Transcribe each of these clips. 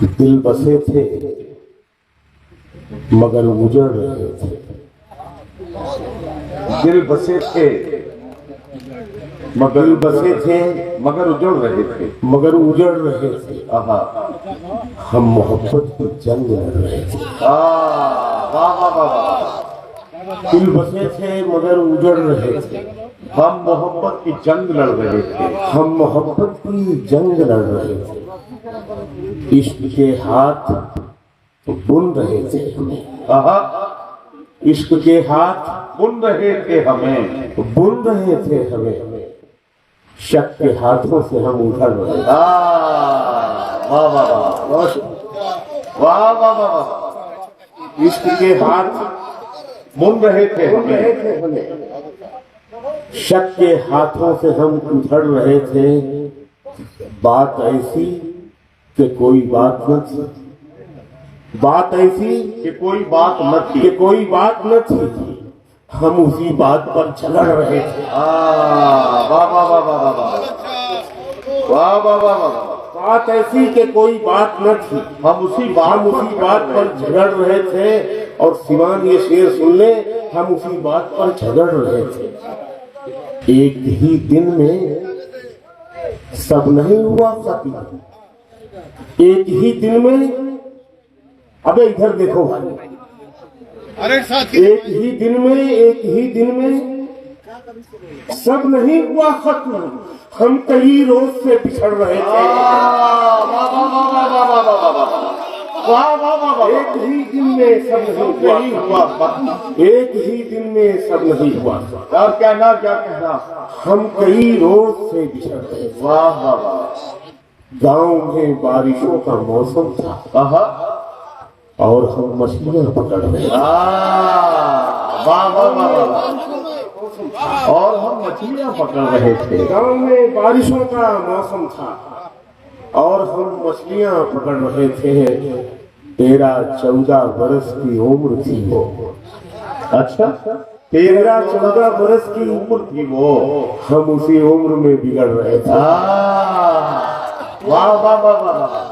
दिल बसे थे मगर उजड़ रहे थे। दिल बसे थे दिल बसे थे मगर उजड़ रहे थे। मगर उजड़ रहे थे। आहा, हम मोहब्बत की जंग लड़ रहे थे। वाह वाह वाह वाह। दिल बसे थे मगर उजड़ रहे थे। हम मोहब्बत की जंग लड़ रहे थे। हम मोहब्बत की जंग लड़ रहे थे। इश्क के हाथ बुन रहे थे हमें। आहा, इश्क के हाथ बुन रहे थे हमें। बुन रहे थे हमें। शक के हाथों से हम उधर रहे थे। वाह वाह वाह वाह वाह वाह वाह। इश्क के हाथ बुन रहे थे हमें। शक के हाथों से हम उधर रहे थे। बात ऐसी कि कोई बात न थी। बात ऐसी कि कोई बात न थी। कि कोई बात न थी। हम उसी बात पर झगड़ रहे थे। वाह वाह वाह वाह वाह वाह वाह वाह वाह। बात ऐसी कि कोई बात न थी। हम उसी बात पर झगड़ रहे थे। और सिवान ये शेर सुन ले, हम उसी बात पर झगड़ रहे थे। एक ही दिन में सब नहीं हुआ खत्म। एक ही दिन में, अबे इधर देखो भाई, अरे साथी, एक ही दिन में सब नहीं हुआ खत्म। हम कई रोज से बिछड़ रहे थे। वाह वाह वाह वाह। एक ही दिन में सब नहीं हुआ। एक ही दिन में सब नहीं हुआ। और क्या ना क्या कहना। हम कई रोज से बिछड़ रहे थे। वाह वाह वाह। गांव में बारिशों का मौसम था। आहा, और हम मछलियां पकड़ रहे थे। वाह वाह वाह वाह। और हम मछलियां पकड़ रहे थे। गांव में बारिशों का मौसम था और हम मछलियां पकड़ रहे थे। 13-14 बरस की उम्र थी वो। अच्छा, 13-14 बरस की उम्र थी वो। हम उसी उम्र में बिगड़ रहे थे। वाह वाह वाह वाह।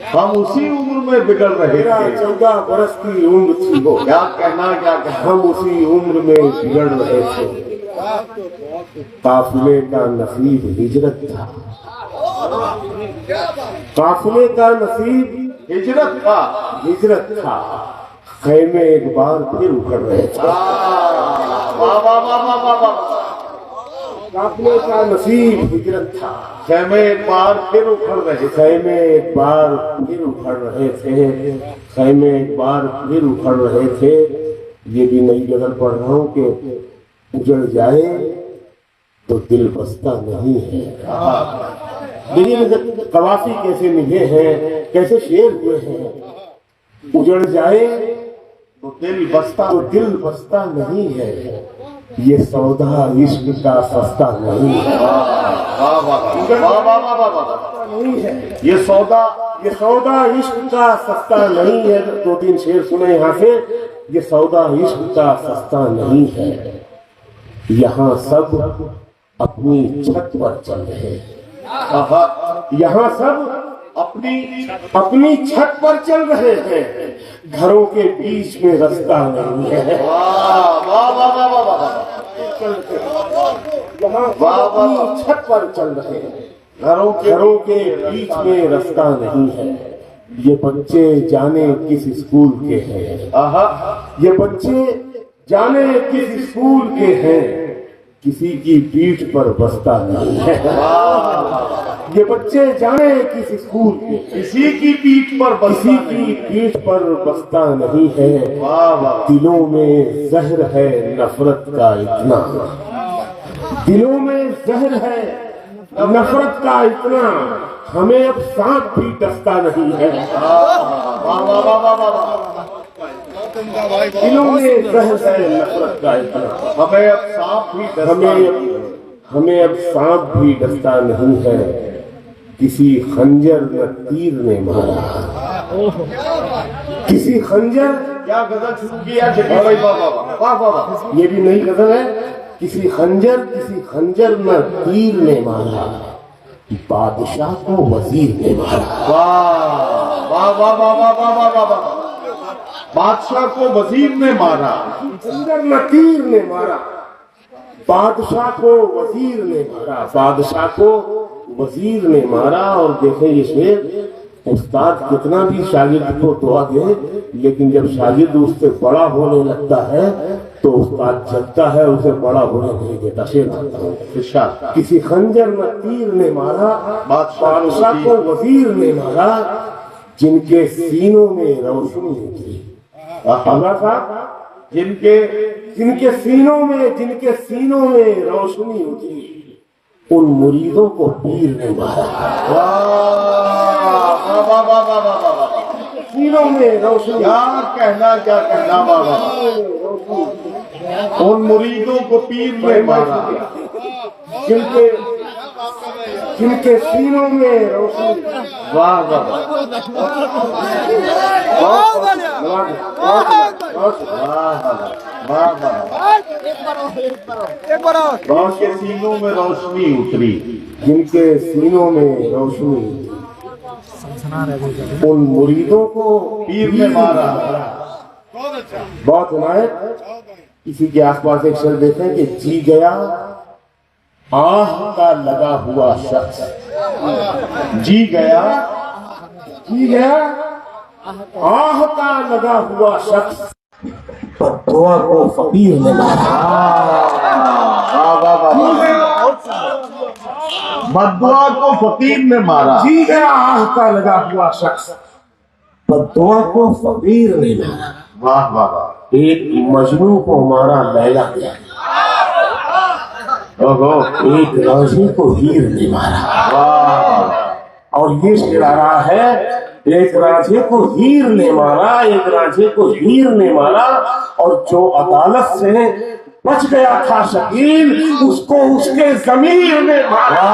हम उसी उम्र में बिगड़ रहे थे। 13-14 बरस की उम्र थी वो। क्या कहना क्या कहना। हम उसी उम्र में बिगड़ रहे थे। काफिले का नसीब हिजरत था। काफिले का नसीब हिजरत था। खैमे एक बार फिर उखड़ रहे थे। वाह वाह वाह वाह वाह वाह। काफिले का नसीब हिजरत था। खैमे एक बार फिर उखड़ रहे थे। खैमे एक बार फिर उखड़ रहे थे। खैमे एक बार फिर उखड़ रहे थे। ये भी नई गजल पढ़ रहा हूँ कि उजड़ जाए तो दिल बसता नहीं है। देखिए कवासी कैसे निभे हैं, कैसे शेर हुए हैं। उजड़ जाए तो दिल बसता नहीं है। ये सौदा इश्क का सस्ता नहीं है। वाह वाह वाह वाह वाह। नहीं है ये सौदा इश्क का सस्ता नहीं है। 2-3 शेर सुने यहाँ से। ये सौदा इश्क का सस्ता नहीं है। यहाँ सब अपनी छत पर चल रहे हैं। यहाँ सब अपनी छत पर चल रहे हैं। घरों के बीच में रास्ता नहीं है। वाह वाह वाह वाह वाह। यहाँ सब अपनी छत पर चल रहे हैं। घरों के बीच में रास्ता नहीं है। ये बच्चे जाने किस स्कूल के हैं। आहा, ये बच्चे जाने किस स्कूल के हैं। किसी की पीठ पर बसता नहीं है। ये बच्चे जाने किस स्कूल के, किसी की पीठ पर किसी की पीठ पर बसता नहीं है। वाह वाह। दिलों में जहर है नफरत का इतना। दिलों में जहर है नफरत का इतना। हमें अब सांप भी डसता नहीं है। वाह वाह वाह वाह वाह। दिलों में जहर है नफरत का इतना। हमें अब सांप भी हमें अब सांप भी डसता नहीं है। किसी खंजर न तीर ने मारा। किसी खंजर, क्या गजल शुरू किया। वाह वाह वाह। ये भी नई गजल है। किसी खंजर न तीर ने मारा। बादशाह को वजीर ने मारा। वाह बादशाह को वजीर ने मारा, खंजर न तीर ने मारा, बादशाह को वजीर ने मारा, बादशाह को वजीर ने मारा। और देखें ये शेर, उस्ताद कितना भी शागिर्द को दुआ दे, लेकिन जब शागिर्द उससे बड़ा होने लगता है तो उस्ताद जगता है, उसे बड़ा होने नहीं देता। शेर आता हूँ, किसी खंजर न तीर ने मारा, बादशाह को वजीर ने मारा, जिनके सीनों में रोशनी उतरी। जिनके सीनों में रोशनी उतरी, उन मुरीदों को पीर ने मारा। सीनों में रोशनी, क्या कहना बाबा, उन मुरीदों को पीर ने मारा, जिनके सीनों में रोशनी। वाह बाबा, के सीनों में रोशनी उतरी, जिनके सीनों में रोशनी, उन मुरीदों को पीर ने मारा। बहुत इनायत। इसी के आसपास एक शेर देखें कि जी गया आह का लगा हुआ शख्स, जी गया आह का लगा हुआ शख्स, दुआ को फकीर ने मारा। बद्दुआ को फकीर ने मारा। जी गया आह का लगा हुआ शख्स, बद्दुआ को फकीर ने मारा। वाह वाह, एक मजनू को मारा लैला ने, ओहो, एक राजी को हीर ने मारा। वाह, और ये शेर आ रहा है, एक राजे को हीर ने मारा, एक राजे को हीर ने मारा, और जो अदालत से बच गया था शकील, उसको उसके ज़मीर ने मारा।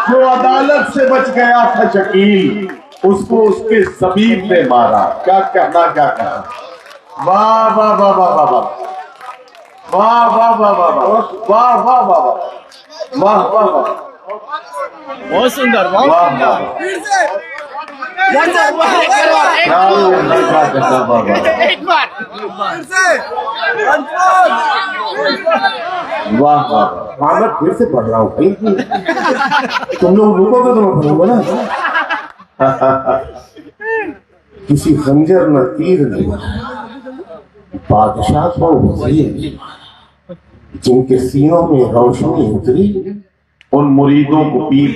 जो अदालत से बच गया था शकील, उसको उसके ज़मीर ने मारा। क्या कहना। वाह वाह वाह वाह वाह वाह वाह वाह वाह वाह वाह वाह वाह वाह वाह, बहुत सुंदर, बहुत सुंदर। एक बार वाह वाह, मैं फिर से पढ़ रहा हूँ भाई, तुम लोग रुकोगे तो मैं पढ़ूंगा ना। किसी खंजर न तीर ने बादशाह को वजीर ने मारा, जिनके सीनों में रोशनी उतरी, उन मुरीदों को पीर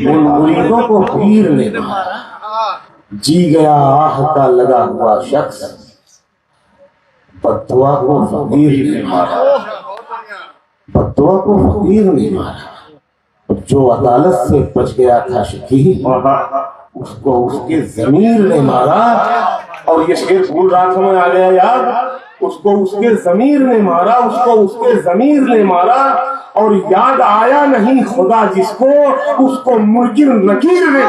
ने मारा। जी गया आह का लगा हुआ शख्स, बद्दुआ को फकीर ने मारा, बद्दुआ को फकीर ने मारा। जो अदालत से बच गया था शकील, उसको उसके ज़मीर ने मारा। और ये शेर भूल रहा था, मैं आ गया याद। उसको उसके ज़मीर ने मारा, उसको उसके ज़मीर ने मारा, और याद आया नहीं खुदा जिसको, उसको मुनकिर नकीर ने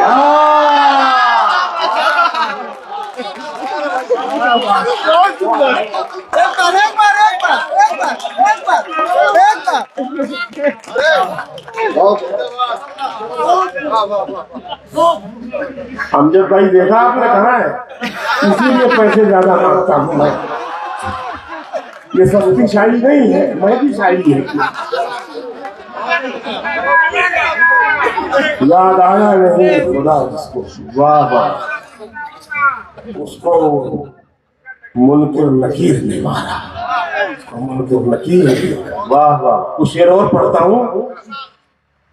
अमजद भाई देखा आपने, कहा है इसीलिए पैसे ज्यादा मांगता हूँ मैं। ये सस्ती शायरी नहीं है, मैं भी शायरी है। याद आया नहीं खुदा जिसको, वाह वाह, उसको मुनकिर नकीर ने मारा, उसको मुनकिर नकीर ने मारा। वाह वाह, कुछ शेर और पढ़ता हूँ।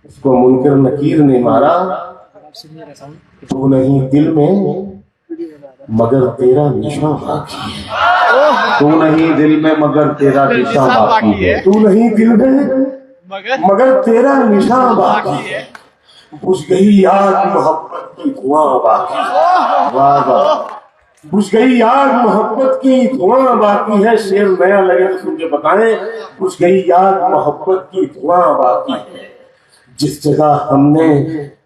उसको मुनकिर नकीर ने मारा, तू नहीं दिल में मगर तेरा निशान बाकी है, तू नहीं दिल में मगर तेरा निशान बाकी है, तू नहीं दिल में मगर तेरा निशान बाकी है, बुझ गई आग मोहब्बत की धुआं बाकी है। वाह वाह, बुझ गई आग मोहब्बत की धुआं बाकी है। शेर नया लगे तो मुझे बताएं। बुझ गई आग मोहब्बत की धुआं बाकी है, जिस जगह हमने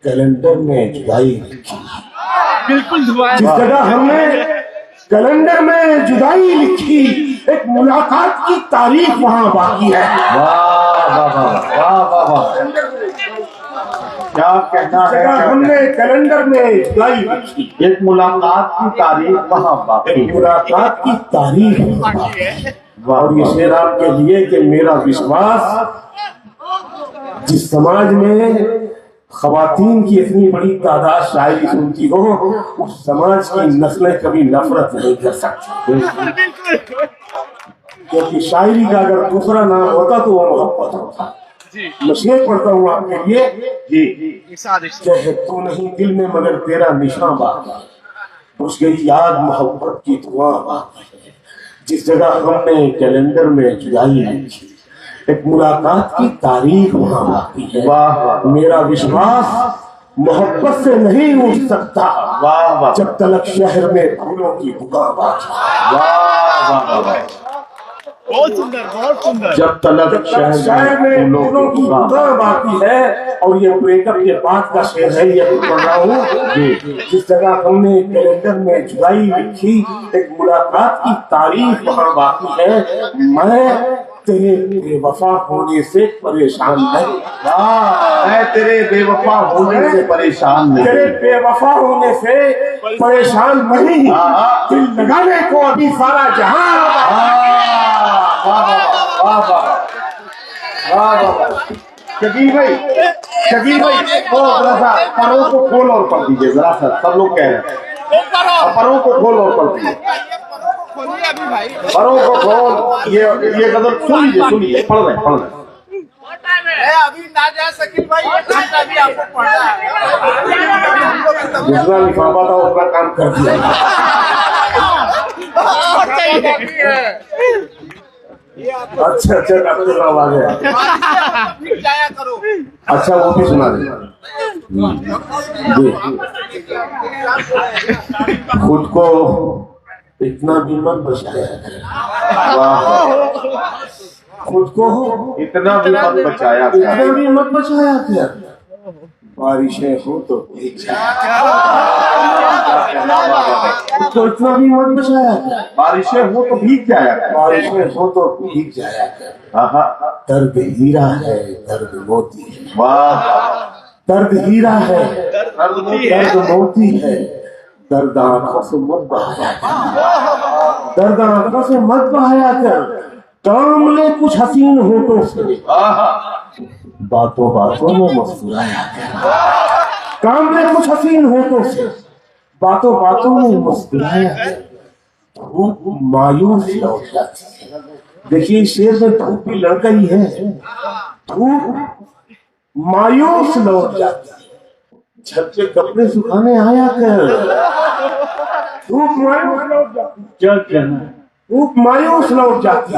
कैलेंडर में जुदाई लिखी, बिल्कुल जिस जगह हमने कैलेंडर में जुदाई लिखी, एक मुलाकात की तारीख वहां बाकी है। वाह वाह वाह वाह वाह, क्या कहना है, जगह क्या हमने कैलेंडर में जुलाई लिखी, एक मुलाकात की तारीख वहां बाकी है। मुलाकात की तारीख। और ये शेर आपके लिए कि मेरा विश्वास, जिस समाज में खवातीन की इतनी बड़ी तादाद शायरी सुनती हो, उस समाज की नस्लें कभी नफरत नहीं कर सकती, क्योंकि शायरी का अगर दूसरा नाम होता तो वो मोहब्बत होता। मैं शेर पढ़ता हूँ आपके लिए जी। चाहे तू नहीं दिल में मगर तेरा निशान बाकी, उस गई याद मोहब्बत की दुआ बाकी है, जिस जगह हमने कैलेंडर में जुदाई लिखी, एक मुलाकात की तारीख वहां बाकी है। वाह मेरा विश्वास मोहब्बत से नहीं उठ सकता, वाह वाह जब तलक शहर में फूलों की दुकान बाकी, वाह वाह वाह। बहुत सुंदर, बहुत सुंदर। जब तलक शहर में फूलों की दुकान बाकी है। और ये ब्रेकअप के बाद का शेर है, ये पढ़ रहा हूँ। जिस जगह हमने कैलेंडर में जुदाई लिखी, एक मुलाकात की तारीख वहां बाकी है, मैं तेरे बेवफा होने से परेशान नहीं, मैं तेरे बेवफा होने से परेशान नहीं, तेरे बेवफा होने से परेशान नहीं, दिल लगाने को अभी सारा जहां। वाह वाह वाह वाह वाह। शकील भाई, शकील भाई, वो जरा सा परों को खोल और पढ़ दीजिए जरा सा, सब लोग कह रहे हैं परों को खोल और पढ़ दीजिए, परों को खोल। ये गजल सुन लीजिए, सुनिए, पढ़ रहे पढ़ रहे। अभी ना जा शकील भाई, ये भी आपको पढ़ना है। जितना लिफाफा था उतना काम कर दिया। अच्छा अच्छा, डॉक्टर साहब आ गया। जाया करो। अच्छा, वो भी सुना दे। खुद को इतना भी मत बचाया, खुद को इतना भी मत बचाया, इतना भी मत बचाया क्या, बारिशें हो तो भीग जाया, खुद को इतना भी मत बचाया क्या, बारिशें हो तो भीग जाया, बारिशें हो तो भीग जाया क्या। दर्द हीरा है, दर्द मोती है, वाह, दर्द हीरा है, दर्द मोती है, दर्द आंखों से मत बहाया कर, दर्द आंखों से मत बहाया कर, काम ले कुछ हसीन होठों से, बातों बातों में मुस्कुराया कर, काम ले कुछ हसीन होठों से, बातों बातों में मुस्कुराया कर, धूप मायूस लौट जाती है। देखिए शेर में धूप भी लड़का ही है, धूप मायूस लौट जाती है, छत पे कपड़े सुखाने आया कर, धूप मायूस लौट जाती, क्या कहना, धूप मायूस लौट जाती,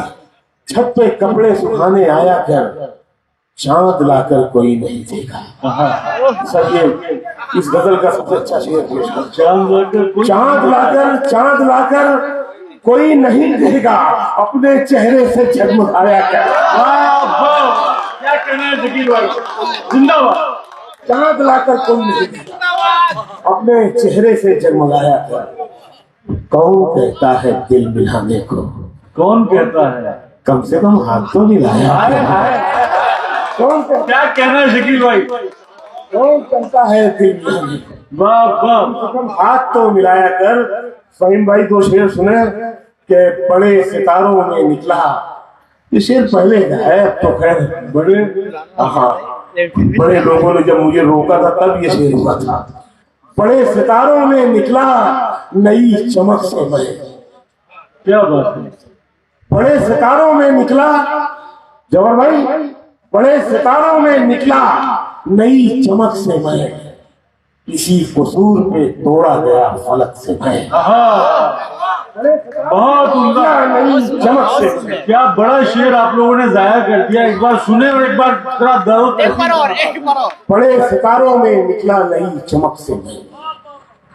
छत पे कपड़े सुखाने आया कर, चांद लाकर कोई नहीं देगा। सर ये इस गजल का सबसे अच्छा शेर पेश कर, चांद लाकर कोई नहीं देगा, अपने चेहरे से जगमगाया कर। क्या कहना है शकील भाई, जिंदाबाद। चांद लाकर कोई नहीं देगा, अपने चेहरे से जगमगाया कर। कौन कहता है दिल मिलाने को, कौन कहता है, कम से कम हाथ तो मिलाया। कौन कहता, क्या कहना है शकील भाई, कौन कहता है दिल मिलाने को, वाह वाह। कम से कम हाथ तो मिलाया कर। फहीम भाई दो शेर सुने कि बड़े सितारों में निकला, ये शेर पहले का है, अब तो खैर बड़े, हाँ बड़े लोगों ने जब मुझे रोका था तब ये शेर हुआ था। बड़े सितारों में निकला नई चमक से मैं, क्या बात है, बड़े सितारों में निकला जवाहर भाई, बड़े सितारों में निकला नई चमक से मैं, किसी कसूर पे तोड़ा गया फलक से मैं। बहुत उम्दा, नई चमक से, क्या बड़ा शेर आप लोगों ने जाया कर दिया। एक बार सुने और एक बार जरा दर्द, एक बार और। बड़े सितारों में निकला नई चमक से मैं,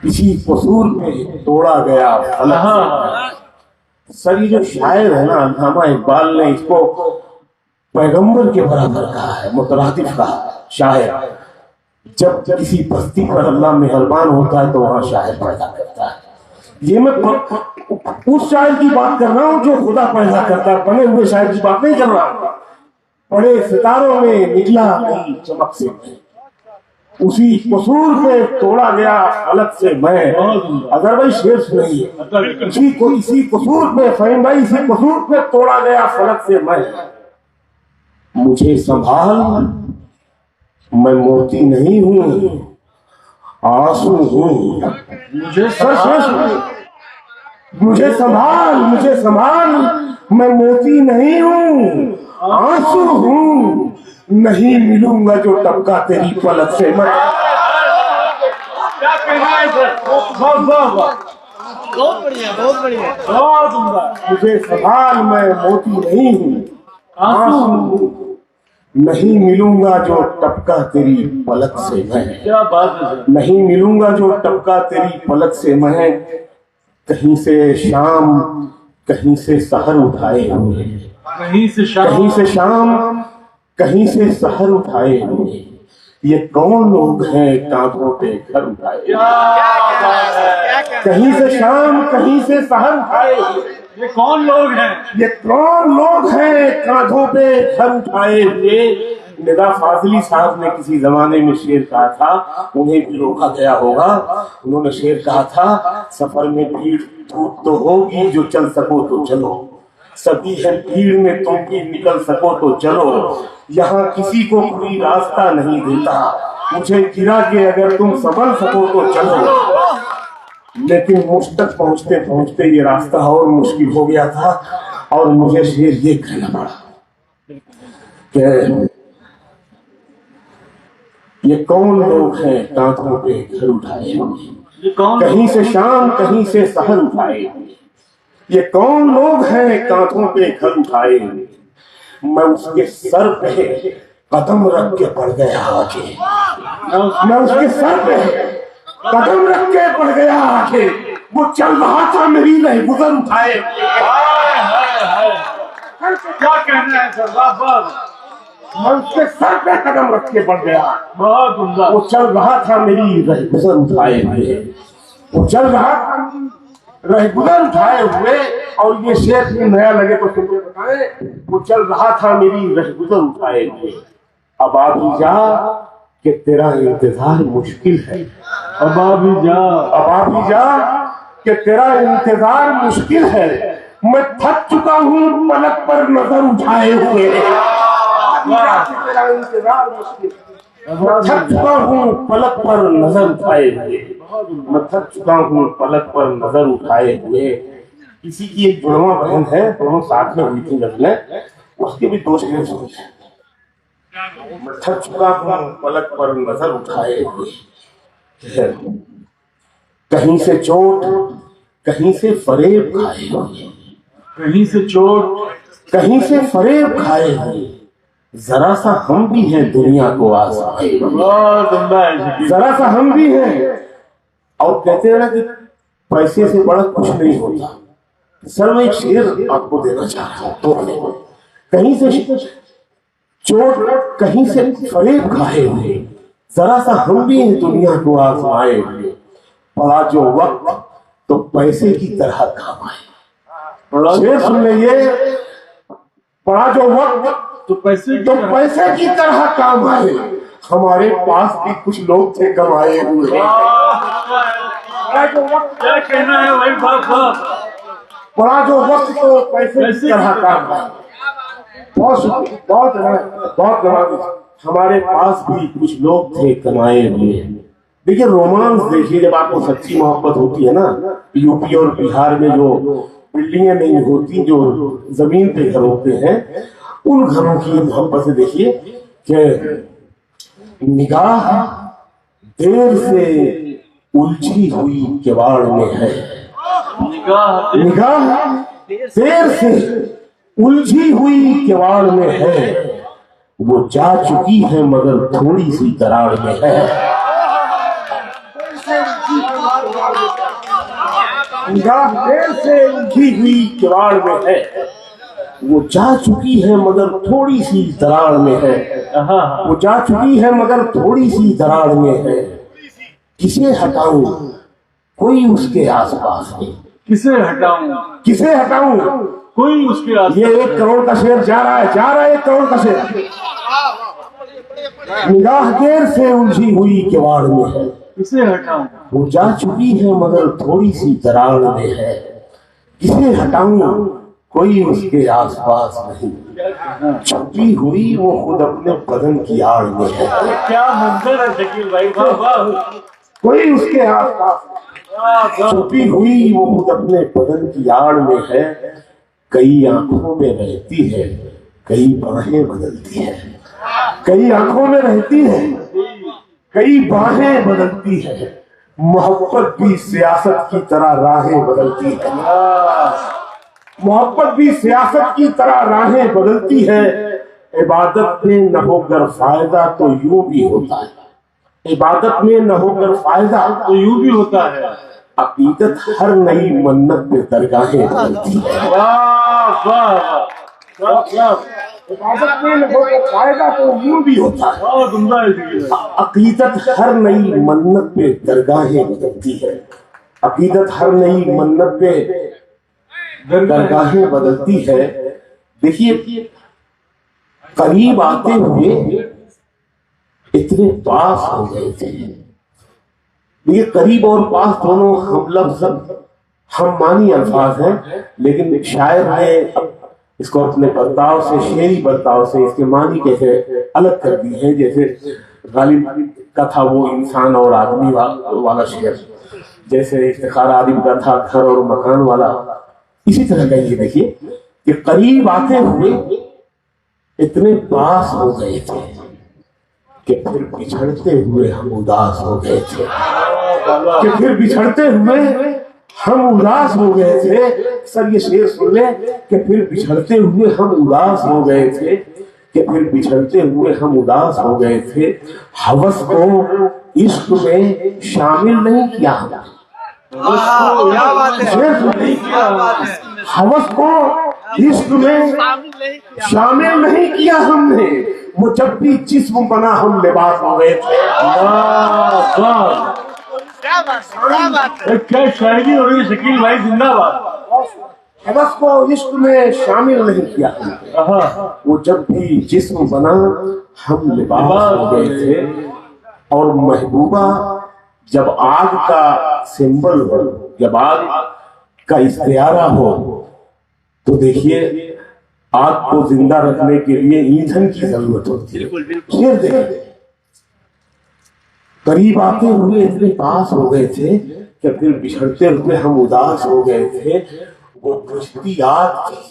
किसी कसूर पे तोड़ा गया फलक से मैं। सर ये जो शायर है ना अल्लामा इकबाल ने इसको पैगंबर के बराबर कहा है, मुतरादिफ कहा शायर। जब किसी बस्ती पर अल्लाह मेहरबान होता है तो वहां शायर पैदा करता है। ये मैं उस शायर की बात कर रहा हूँ जो खुदा पैदा करता है, बने हुए शायर की बात नहीं कर रहा हूँ। बड़े सितारों में निकला नई चमक से मैं, उसी कसूर पे तोड़ा गया फलक से मैं। अगर भाई शेर सुनेंगे, इसी कसूर पे फहीम भाई, इसी कसूर पे तोड़ा गया फलक से मैं। मुझे संभाल, मैं मोती नहीं हूं, आंसू हूं। मुझे संभाल, मुझे संभाल, मैं मोती नहीं हूं, आंसू हूं। नहीं मिलूंगा जो टपका तेरी पलक से मैं। क्या कहना है सर? बहुत बढ़िया, बहुत बढ़िया, बहुत उम्दा। मुझे संभाल, मैं मोती नहीं हूं, आंसू हूं। नहीं मिलूंगा जो टपका तेरी पलक से मैं। क्या बात है सर? नहीं मिलूंगा जो टपका तेरी पलक से मैं। कहीं से शाम, कहीं से सहर उठाए हुए, कहीं से कहीं से शाम, कहीं से सहर उठाए हुए। ये कौन लोग हैं कांधों पे घर उठाए? कहीं से शाम, कहीं से सहर उठाए हुए। ये कौन लोग हैं? ये कौन लोग हैं कांधों पे घर उठाए हुए? निदा फाजली साहब ने किसी जमाने में शेर कहा था, उन्हें भी रोका गया होगा। उन्होंने शेर कहा था, सफर में भीड़ धूप तो होगी, जो चल सको तो चलो। सभी है भीड़ में, तुम भी निकल सको तो चलो। यहाँ किसी को कोई रास्ता नहीं देता, मुझे गिरा के अगर तुम संभल सको तो चलो। लेकिन मुझ तक पहुंचते पहुंचते ये रास्ता और मुश्किल हो गया था, और मुझे शेर ये कहना पड़ा कि ये कौन लोग हैं कांधों पे घर उठाए हुए? कहीं से शाम, कहीं से सहर उठाए हुए। ये कौन लोग हैं कांधों पे घर उठाए हुए? मैं उसके सर पे कदम रख के पड़ गया आगे। मैं उसके सर पे कदम रख के पड़ गया आगे। वो चल रहा था मेरी रहगुजर उठाए। क्या कहना है सर? वाह वाह, मैं उसके सर पे कदम रख के पड़ गया। बहुत उम्दा। वो चल रहा था मेरी रहगुजर उठाए हुए। वो चल रहा था रहगुजर उठाए हुए। और ये शेर भी नया लगे तो तुमको बताएं, वो चल रहा था मेरी रहगुजर उठाए हुए। अब आ भी जा कि तेरा इंतजार मुश्किल है। अब अभी जा, अब आ भी जा कि तेरा इंतजार मुश्किल है। मैं थक चुका हूँ पलक पर नजर उठाए हुए। तेरा इंतजार मुश्किल है। मैं थक चुका हूँ पलक पर नजर उठाए हुए। मैं थक चुका हूँ पलक पर नजर उठाए हुए। किसी की एक जुड़वा बहन है, दोनों साथ में हुई थी नजरें, उसके भी दो शेर सुने। मैं थक चुका हूँ पलक पर नजर उठाए हुए। कहीं से चोट, कहीं से फरेब खाए हुए। कहीं से चोट, कहीं से फरेब खाए हुए। जरा सा हम भी हैं दुनिया को आजमाए हुए। बहुत उम्दा है। जरा सा हम भी हैं। और कहते हैं ना कि पैसे से बड़ा कुछ नहीं होता। सर मैं एक शेर आपको देना चाह रहा हूं तो, कहीं से चोट, कहीं से फरेब खाए हुए। जरा सा हम भी हैं दुनिया को आजमाए हुए। पड़ा जो वक्त तो पैसे की तरह काम आए। शेर सुन लीजिए, पड़ा जो वक्त तो पैसे तो पैसे की तरह काम आए। हमारे पास भी कुछ लोग थे कमाए हुए। क्या कहना है भाई? बाप पड़ा जो वक्त तो पैसे की तरह काम आए। बहुत हमारे पास भी कुछ लोग थे कमाए हुए। देखिए रोमांस देखिए, जब आपको सच्ची मोहब्बत होती है ना, यूपी और बिहार में जो बिल्डिंगें नहीं होती, जो जमीन पे घर होते हैं, उन घरों की मोहब्बत से देखिए कि निगाह देर से उलझी हुई किवाड़ में है। निगाह देर से उलझी हुई किवाड़ में है। वो जा चुकी है मगर थोड़ी सी दरार में है। निगाह देर से उलझी हुई किवाड़ में है। वो जा चुकी है मगर थोड़ी सी दरार में है। वो जा चुकी है मगर थोड़ी सी दरार में है। किसे हटाऊं कोई उसके आसपास नहीं। किसे हटाऊं, किसे हटाऊं कोई उसके आस। ये 1 करोड़ का शेर जा रहा है, 1 करोड़ का शेर। निगाह देर से उलझी हुई किवाड़ में है, किसे हटाऊं? वो जा चुकी है मगर थोड़ी सी दरार में है, किसे हटाऊं कोई उसके आसपास नहीं, छुपी हुई वो खुद अपने बदन की आड़ में है। क्या मंजर है शकील भाई, वाह वाह। कोई उसके आसपास नहीं, छुपी हुई वो खुद अपने बदन की आड़ में है, कई आंखों में रहती है, कई बाहें बदलती है, कई आंखों में रहती है, कई बाहें बदलती है, मोहब्बत भी सियासत की तरह राहें बदलती है, मोहब्बत भी सियासत की तरह राहें बदलती है, इबादत में न होकर फायदा तो यूं भी होता है, इबादत में न होकर फायदा तो यूं भी होता है, अकीदत हर नई मन्नत में दरगाहें बदलती है। वाह वाह वाह। इबादत में न होकर फायदा तो यूं भी होता है, बहुत उम्दा है शकील भाई। अकीदत हर नई मन्नत पे दरगाहें बदलती है, अकीदत हर नई मन्नत पे दरगाहें बदलती है। देखिए करीब आते हुए इतने पास हो गए थे, ये करीब और पास दोनों हम लफ्ज हम मानी अल्फाज हैं, लेकिन शायर ने इसको अपने बर्ताव से, शेरी बर्ताव से इसके मानी कैसे अलग कर दी है। जैसे गालिब का था वो इंसान और आदमी वाला शेर, जैसे इफ्तिखार आदिम का था घर और मकान वाला, इसी तरह का ये देखिए कि करीब आते हुए इतने पास हो गए थे कि फिर बिछड़ते हुए हम उदास हो गए थे, कि फिर बिछड़ते हुए हम उदास हो गए थे। सर ये शेर सुन ले कि फिर बिछड़ते हुए हम उदास हो गए थे, कि फिर बिछड़ते हुए हम उदास हो गए थे, हवस को इश्क में शामिल नहीं किया हमने, हवस को इश्क में शामिल नहीं किया हमने, वो जब भी जिस्म बना हम लिबास हो गए थे। क्या शायरी हो रही है शकील भाई, जिंदाबाद। हवस को इश्क में शामिल नहीं किया हमने, वो जब भी जिस्म बना हम लिबास हो गए थे। और महबूबा जब आग का सिंबल हो, जब आग का इस्तियारा हो, तो देखिए आग को जिंदा रखने के लिए ईंधन की जरूरत होती है। फिर देखिए करीब आते हुए इतने पास हो गए थे कि फिर बिछड़ते हुए हम उदास हो गए थे, वो बुझती आग थी,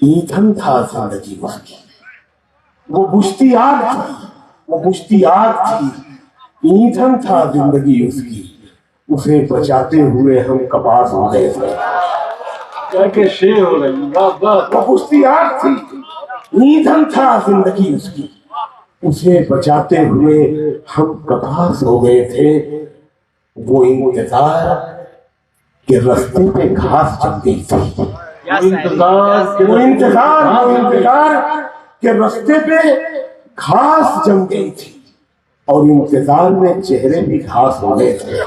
ईंधन था जिंदगी उसकी, वो बुझती आग थी, वो बुझती आग थी, ईंधन था जिंदगी उसकी, उसे बचाते हुए हम कपास हो गए थे। क्या शेर हो रही है, वाह वाह। वो बुझती आग थी, ईंधन था जिंदगी उसकी, उसे बचाते हुए हम कपास हो गए थे। वो इंतजार के रास्ते पे घास जम गई थी, वो इंतजार के रास्ते पे घास जम गई थी, और इंतजार में चेहरे भी घास हो गए थे,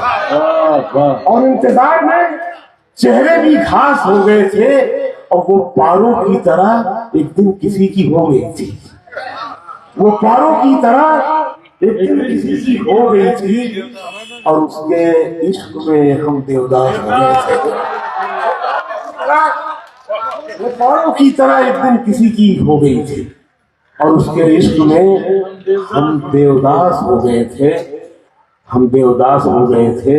और इंतजार में चेहरे भी घास हो गए थे। और वो पारों की तरह एक दिन किसी की हो गई थी, वो पारों की तरह एक दिन किसी की हो गई थी, और उसके इश्क में हम देवदास हो गए थे। वो पारों की तरह एक दिन किसी की हो गई थी, और उसके इश्क में हम देवदास हो गए थे, हम देवदास हो गए थे।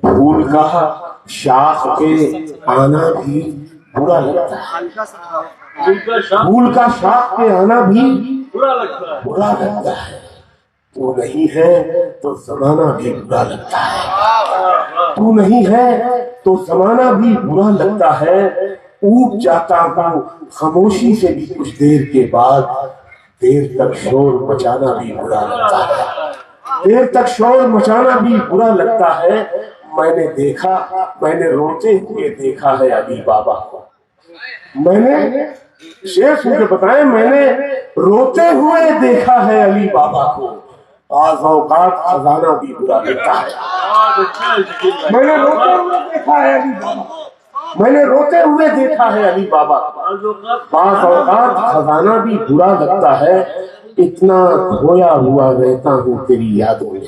फूल का शाख पे आना भी बुरा लगता है, फूल का शाख पे आना भी बुरा लगता है, तू नहीं है तो जमाना भी बुरा लगता है, तू नहीं है तो जमाना भी बुरा लगता है। ऊब जाता हूँ खामोशी से भी कुछ देर के बाद, देर तक शोर मचाना भी बुरा लगता है, देर तक शोर मचाना भी बुरा लगता है। मैंने देखा, मैंने रोते हुए देखा है अली बाबा को, मैंने शेर सुन के बताए, मैंने रोते हुए देखा है अली बाबा को, आज औकात खजाना भी बुरा लगता है। मैंने रोते हुए देखा है अली बाबा, मैंने रोते हुए देखा है अली बाबा, बाज़ औकात खजाना भी बुरा लगता है। इतना खोया हुआ रहता हूँ तेरी यादों में,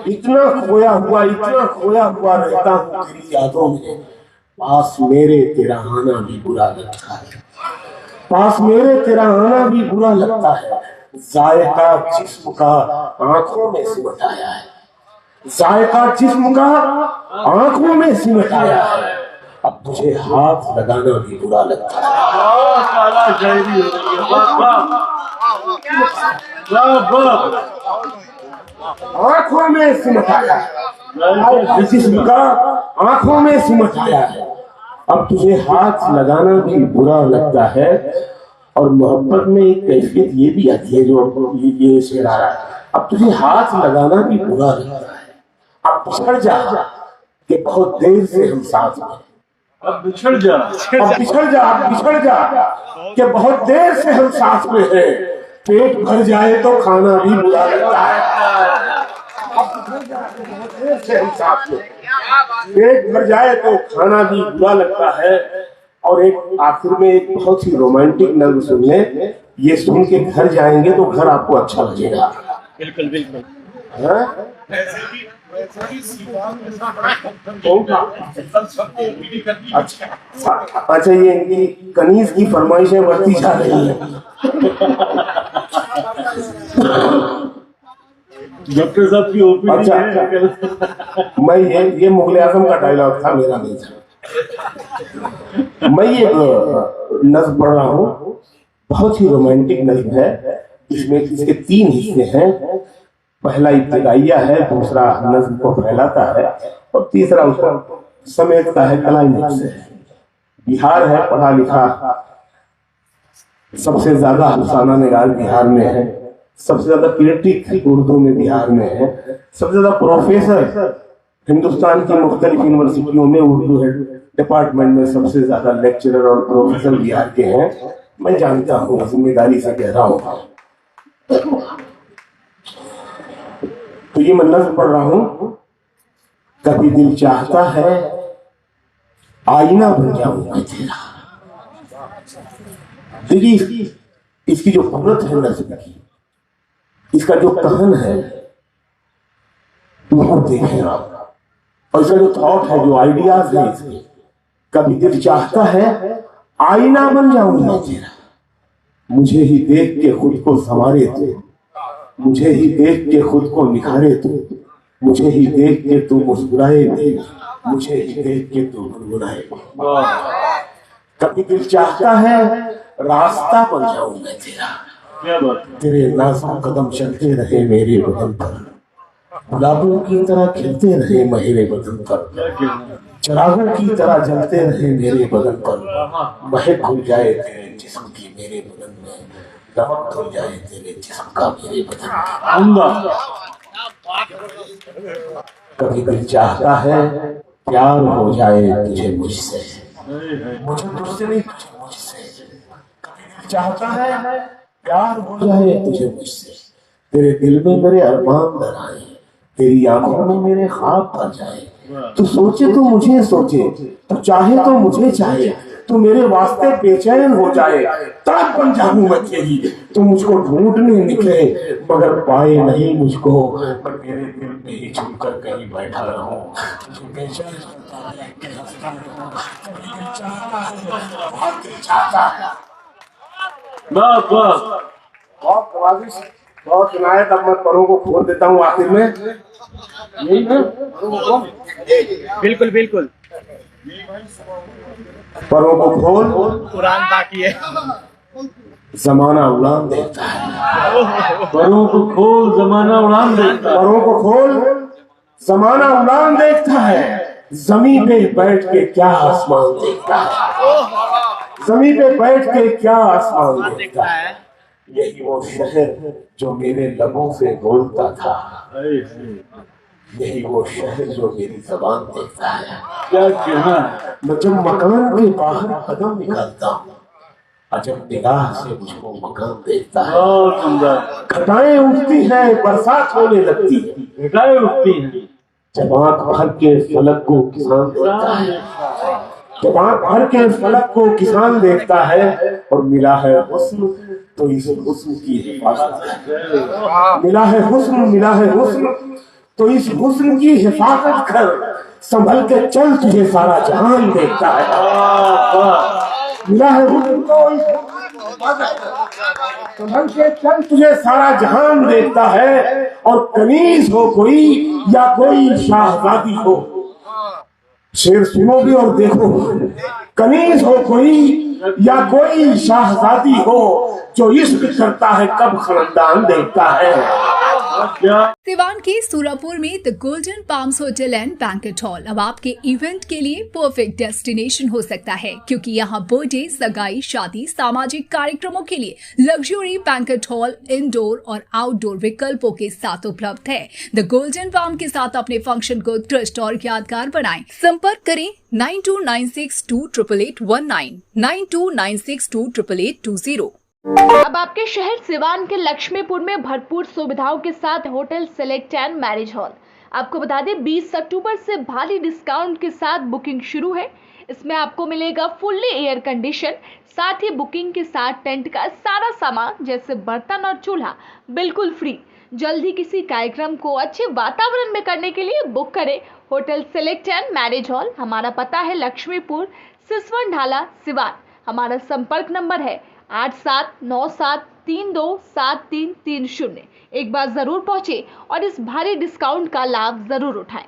इतना खोया हुआ रहता हूँ तेरी यादों में। पास मेरे तेरा आना भी बुरा लगता है, पास मेरे तेरा आना भी बुरा लगता है। जायका जिस्म का आंखों में सिमट आया है, जायका जिस्म का आंखों में सिमट आया है। अब तुझे हाथ लगाना भी बुरा लगता है। आंखों में सिमट आया है, जिस्म का आंखों में सिमट आया है। अब तुझे हाथ लगाना भी बुरा लगता है। और मोहब्बत में एक कैफियत ये भी आती है, जो ये शेर आ रहा है, अब तुझे हाथ लगाना भी बुरा लगता है। अब बिछड़ जा कि बहुत देर से हम साथ में, अब बिछड़ जा, अब बिछड़ जा कि बहुत देर से हम साथ में हैं। पेट भर जाए तो खाना भी बुरा लगता है। अब बिछड़ जा कि बहुत देर से हम साथ में, पेट भर जाए तो खाना भी बुरा लगता है। और एक आखिर में एक बहुत ही रोमांटिक नज्म सुन ले, ये सुन के घर जाएंगे तो घर आपको अच्छा लगेगा। बिल्कुल बिल्कुल। अच्छा, ये इनकी कनीज की फरमाइशें बढ़ती जा रही है। डॉक्टर साहब की ओपीडी अच्छा, मैं ये मुगल आजम का डायलॉग था, मेरा नहीं था। मैं ये नज्म पढ़ रहा हूँ, बहुत ही रोमांटिक नज्म है। इसमें इसके 3 हिस्से हैं। पहला इब्तिदाइया है, दूसरा नज्म को फैलाता है, और तीसरा उसको समेटता है, क्लाइमेक्स है। बिहार है, पढ़ा लिखा सबसे ज्यादा अफसाना निगार बिहार में है, सबसे ज्यादा क्रिटिक उर्दू में बिहार में है, सबसे ज्यादा प्रोफेसर हिंदुस्तान की मुख्तलिफ यूनिवर्सिटियों में उर्दू डिपार्टमेंट में सबसे ज्यादा लेक्चरर और प्रोफेसर बिहार के हैं। मैं जानता हूँ, जिम्मेदारी से कह रहा हूँ। तो ये मैं नज़्म पढ़ रहा हूं। कभी दिल चाहता है आईना बन जाऊं मैं तेरा। देखिए इसकी जो कुदरत है नज़्म की, इसका जो कहन है वो देखें आप, और इसका जो थॉट है, जो आइडियाज है इसके। कभी दिल चाहता है आईना बन जाऊं मैं तेरा, मुझे ही देख के खुद को संवारे तू, मुझे ही देख के खुद को निखारे तू, मुझे ही देख के तू मुस्कुराए दे, मुझे ही देख के तू गुनगुनाए। कभी दिल चाहता है रास्ता बन जाऊं मैं तेरा, तेरे नाज़ुक कदम चलते रहे मेरे बदन पर, गुलाबों की तरह खिलते रहे मेरे बदन पर, चिरागों की तरह जलते रहे मेरे बदन पर, महक खुल जाए तेरे जिस्म की मेरे बदन में, नमक खुल जाए तेरे जिस्म का मेरे बदन में। कभी दिल चाहता है प्यार हो जाए तुझे मुझसे, मुझे तुझसे नहीं तुझे मुझसे। कभी दिल चाहता है प्यार हो जाए तुझे मुझसे, तेरे दिल में मेरे अरमान बनाए, तेरी आंखों में मेरे ख्वाब भर जाए। तू सोचे तो मुझे सोचे, तू चाहे तो मुझे चाहे, तू मेरे वास्ते बेचैन हो जाए, तड़प बन जाऊं मैं तेरी। तू मुझको ढूंढने निकले मगर पाए नहीं मुझको, पर मेरे दिल में ही छुपकर कहीं बैठा रहूं, तुझे बेचैन बहुत नवाजिश, बहुत इनायत। अब मैं परों को खोल देता हूँ आखिर में, यही ना? बिल्कुल बिल्कुल। परों को खोल, कुरान बाकी है। जमाना उड़ान देता है, परों को खोल जमाना उड़ान देता है, परों को खोल जमाना उड़ान देखता है, जमीन पे बैठ के क्या आसमान देखता है, जमीन पे बैठ के क्या आसमान देखता है। यही वो शहर जो मेरे लबों से बोलता था, यही वो शहर जो मेरी जबान देखता है। क्या कहना है? मैं जब मकान के बाहर कदम निकालता हूँ, अजब निगाह से मुझको मकान देखता है। बहुत सुंदर। घटाएं उठती हैं, बरसात होने लगती है, घटाएं उठती हैं, जब आंख भर के फलक को किसान देखता है, जब आंख भर के फलक को किसान देखता है, और मिला है हुस्न तो इस हुस्न की हिफाजत, मिला है हुस्न तो इस हुस्न की हिफाजत कर, संभल के चल तुझे सारा जहान देखता है। मिला है हुस्न तो इस संभल के चल तुझे सारा जहान देखता है, और कनीज हो कोई या कोई शाहजादी हो, शेर सुनोगे और देखो, कनीज हो कोई या कोई शाहजादी हो, जो इश्क करता है कब खानदान देखता है। सिवान के सूरापुर में the golden palms hotel and banquet hall अब आपके इवेंट के लिए परफेक्ट डेस्टिनेशन हो सकता है, क्योंकि यहाँ बर्थडे, सगाई, शादी, सामाजिक कार्यक्रमों के लिए लग्जरी बैंकेट हॉल इंडोर और आउटडोर विकल्पों के साथ उपलब्ध है। द गोल्डन पाम के साथ अपने फंक्शन को उत्कृष्ट और यादगार बनाएं। संपर्क करें 9296288819, 9296288820। अब आपके शहर सिवान के लक्ष्मीपुर में भरपूर सुविधाओं के साथ hotel select and marriage hall. आपको बता दें 20 अक्टूबर से भारी डिस्काउंट के साथ बुकिंग शुरू है। इसमें आपको मिलेगा फुल्ली एयर कंडीशन, साथ ही बुकिंग के साथ टेंट का सारा सामान जैसे बर्तन और चूल्हा बिल्कुल फ्री। जल्द ही किसी कार्यक्रम को अच्छे वातावरण में करने के लिए बुक करें hotel select and marriage hall. हमारा पता है लक्ष्मीपुर, सिसवन ढाला, सिवान। हमारा संपर्क नंबर है 8797327330। एक बार जरूर पहुंचे और इस भारी डिस्काउंट का लाभ जरूर उठाएं।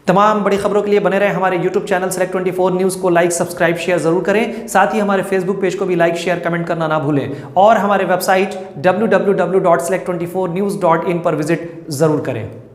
तमाम बड़ी खबरों के लिए बने रहें हमारे YouTube चैनल Select 24 न्यूज़ को लाइक, सब्सक्राइब, शेयर जरूर करें। साथ ही हमारे Facebook पेज को भी लाइक, शेयर, कमेंट करना ना भूलें, और हमारे वेबसाइट www.select24news.in पर विजिट जरूर करें।